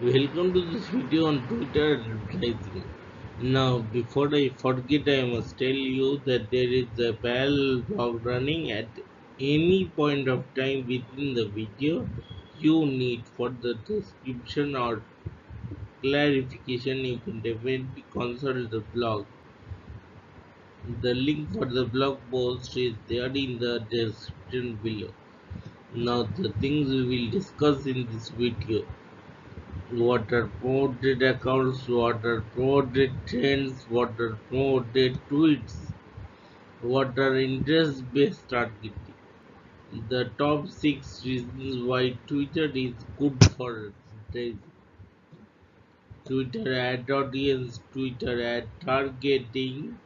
Welcome to this video on Twitter advertising. Now, before I forget, I must tell you that there is a parallel blog running at any point of time within the video. You need for the description or clarification. You can definitely consult the blog. The link for the blog post is there in the description below. Now, the things we will discuss in this video: what are promoted accounts, what are promoted trends, what are promoted tweets, what are interest based targeting, the top 6 reasons why Twitter is good for advertising, Twitter ad audience, Twitter ad targeting,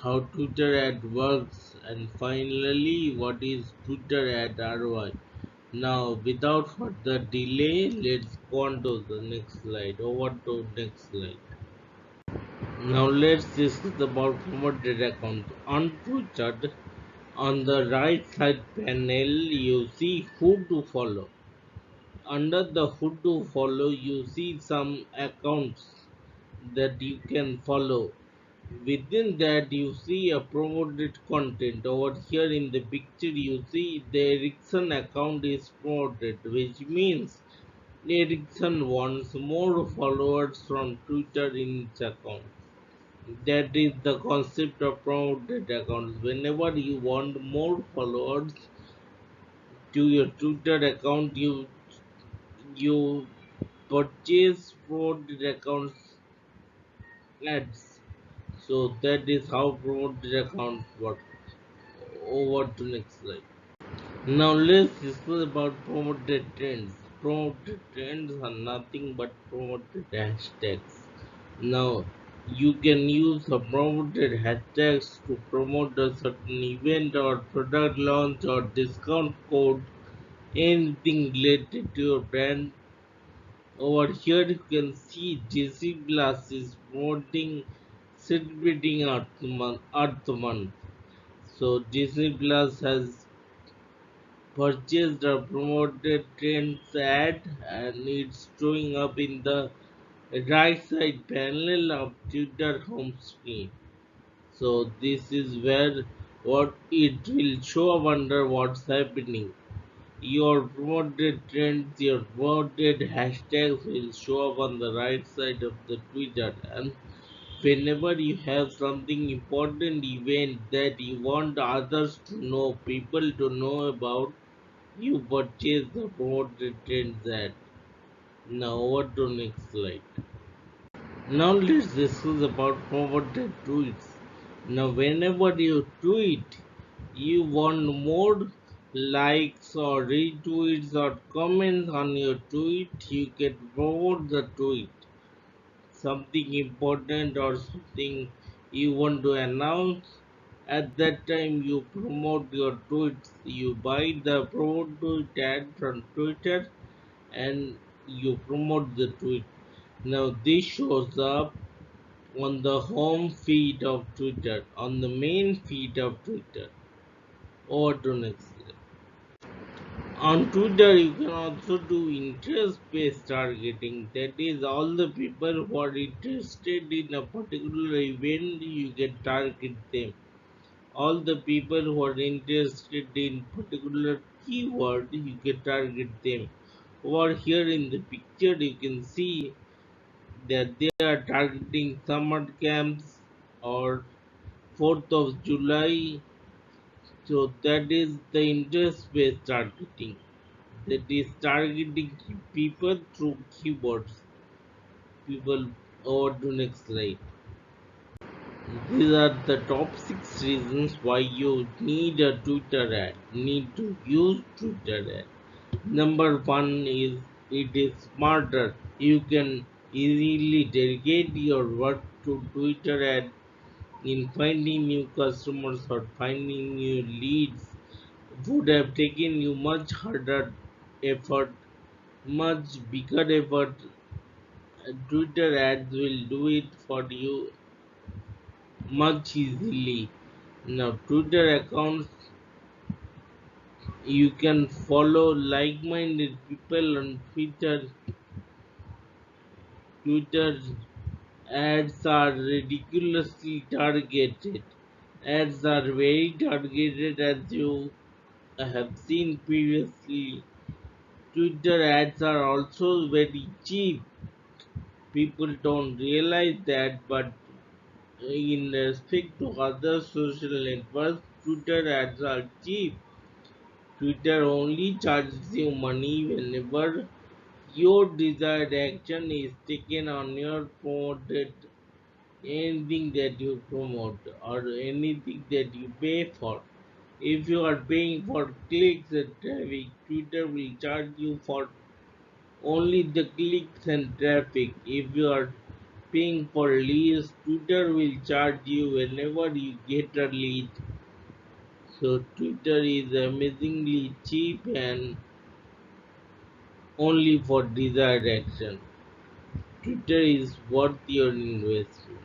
how Twitter ad works, and finally, what is Twitter ad ROI. Now, without further delay, let's go on to the next slide. Over to next slide. Now let's discuss about promoted account. On Twitter, on the right side panel, you see who to follow. Under the who to follow, you see some accounts that you can follow. Within that, you see a promoted content. Over here in the picture, you see the Ericsson account is promoted, which means Ericsson wants more followers from Twitter in its account. That is the concept of promoted accounts. Whenever you want more followers to your Twitter account, you purchase promoted accounts ads. So that is how promoted accounts work. Over to next slide. Now let's discuss about promoted trends. Promoted trends are nothing but promoted hashtags. Now you can use the promoted hashtags to promote a certain event or product launch or discount code, anything related to your brand. Over here you can see JC Plus is promoting celebrating Earth Month. So Disney Plus has purchased a promoted trends ad and it's showing up in the right side panel of Twitter home screen. So this is where what it will show up under what's happening. Your promoted trends, your promoted hashtags will show up on the right side of the Twitter, and whenever you have something important event that you want others to know, people to know about, you purchase the promoted trends ad. Now over to next slide. Now let's discuss about promoted tweets. Now whenever you tweet, you want more likes or retweets or comments on your tweet, you can promote the tweet. Something important or something you want to announce, at that time you promote your tweets. You buy the promote tweet ad from Twitter and you promote the tweet. Now this shows up on the home feed of Twitter, on the main feed of Twitter. Over to next slide. On Twitter, you can also do interest-based targeting. That is, all the people who are interested in a particular event, you can target them. All the people who are interested in particular keyword, you can target them. Over here in the picture, you can see that they are targeting summer camps or 4th of July. So that is the interest based targeting. That is targeting people through keywords. People over to next slide. These are the top 6 reasons why you need a Twitter ad. Need to use Twitter ad. Number 1 is it is smarter. You can easily delegate your work to Twitter ad in finding new customers or finding new leads would have taken you much harder effort, much bigger effort. Twitter ads will do it for you much easily. Now, Twitter accounts, you can follow like minded people on Twitter. Twitter ads are ridiculously targeted. Ads are very targeted, as you have seen previously. Twitter ads are also very cheap. People don't realize that, but in respect to other social networks, Twitter ads are cheap. Twitter only charges you money whenever your desired action is taken on your promoted anything that you promote or anything that you pay for. If you are paying for clicks and traffic, Twitter will charge you for only the clicks and traffic. If you are paying for leads, Twitter will charge you whenever you get a lead. So Twitter is amazingly cheap and only for desired action. Twitter is worth your investment.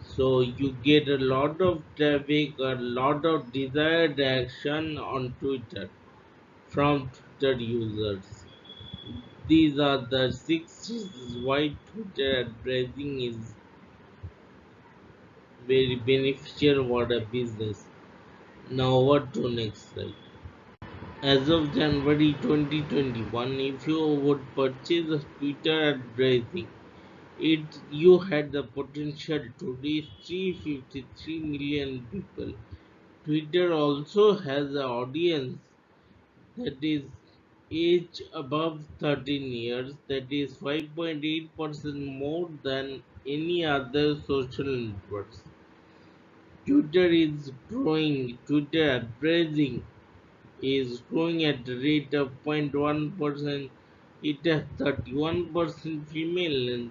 So you get a lot of traffic, a lot of desired action on Twitter from Twitter users. These are the six reasons why Twitter advertising is very beneficial for a business. Now what to next slide? As of January 2021, if you would purchase a Twitter advertising, you had the potential to reach 353 million people. Twitter also has an audience that is age above 13 years, that is 5.8% more than any other social networks. Twitter is growing. Twitter advertising is growing at the rate of 0.1%. It has 31% female and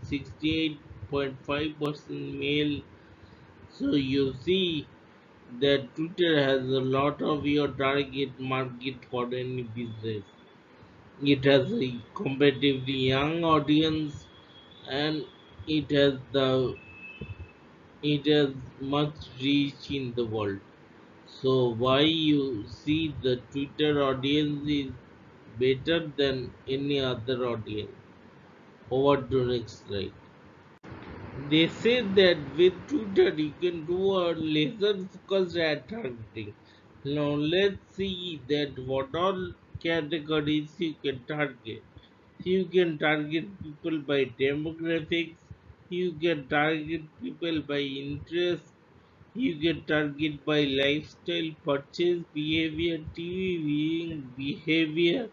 68.5% male. So you see that Twitter has a lot of your target market for any business. It has a comparatively young audience and it has the it has much reach in the world. So why you see the Twitter audience is better than any other audience. Over to next slide. They say that with Twitter you can do a laser focused ad targeting. Now let's see that what all categories you can target. You can target people by demographics, you can target people by interest, you can target by lifestyle, purchase behavior, TV viewing behavior,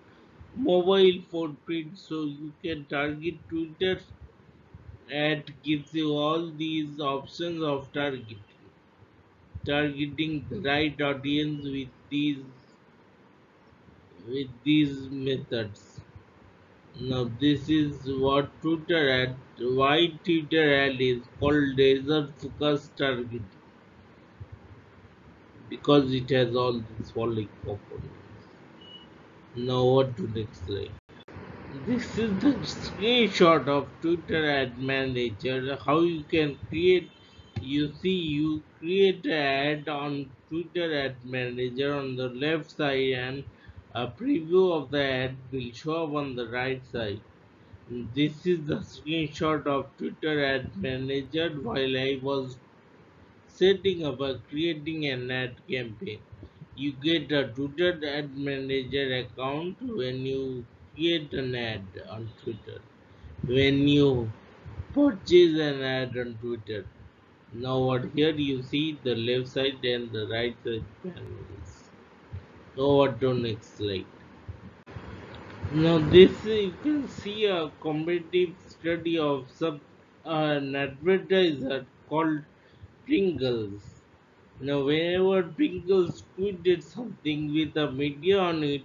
mobile footprint. So you can target Twitter ad gives you all these options of targeting the right audience with these methods. Now this is what Twitter ad why Twitter ad is called laser focus targeting, because it has all these following components. Now what to next slide. This is the screenshot of Twitter Ad Manager. How you can create. You see, you create an ad on Twitter Ad Manager on the left side, and a preview of the ad will show up on the right side. This is the screenshot of Twitter Ad Manager while I was setting up or creating an ad campaign. You get a Twitter Ad Manager account when you create an ad on Twitter, when you purchase an ad on Twitter. Now what here you see the left side and the right side panels. Over to next slide. Now this you can see a comparative study of an advertiser called Pringles. Now whenever Pringles tweeted something with a media on it,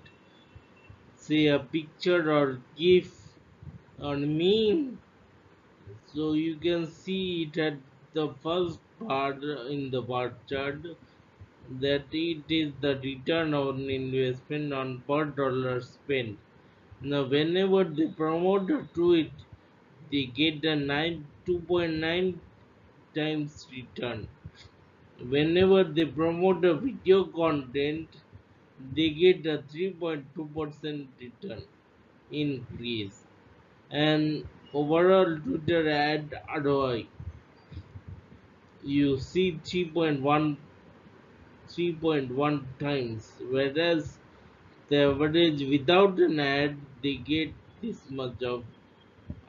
say a picture or GIF or meme, so you can see it at the first part in the bar chart that it is the return on investment on per dollar spent. Now whenever they promote a tweet, they get a 2.9 times return. Whenever they promote a video content, they get a 3.2% return increase. And overall Twitter ad ROI, you see 3.1 times, whereas the average without an ad they get this much of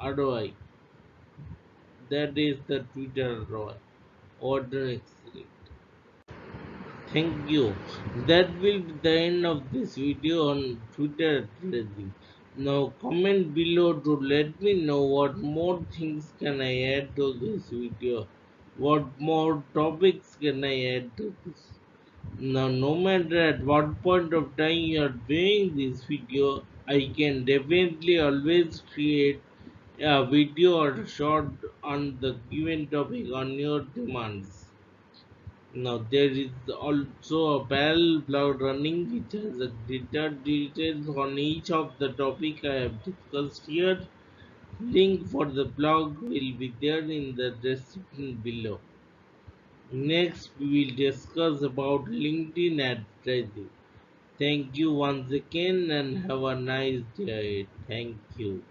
ROI. That is the Twitter ROI. Order excellent. Thank you. That will be the end of this video on Twitter advertising. Now comment below to let me know what more things can I add to this video. What more topics can I add to this? Now no matter at what point of time you are viewing this video, I can definitely always create a video or short on the given topic on your demands. Now there is also a parallel blog running which has a detailed details on each of the topic I have discussed here. Link for the blog will be there in the description below. Next we will discuss about LinkedIn advertising. Thank you once again and have a nice day. Thank you.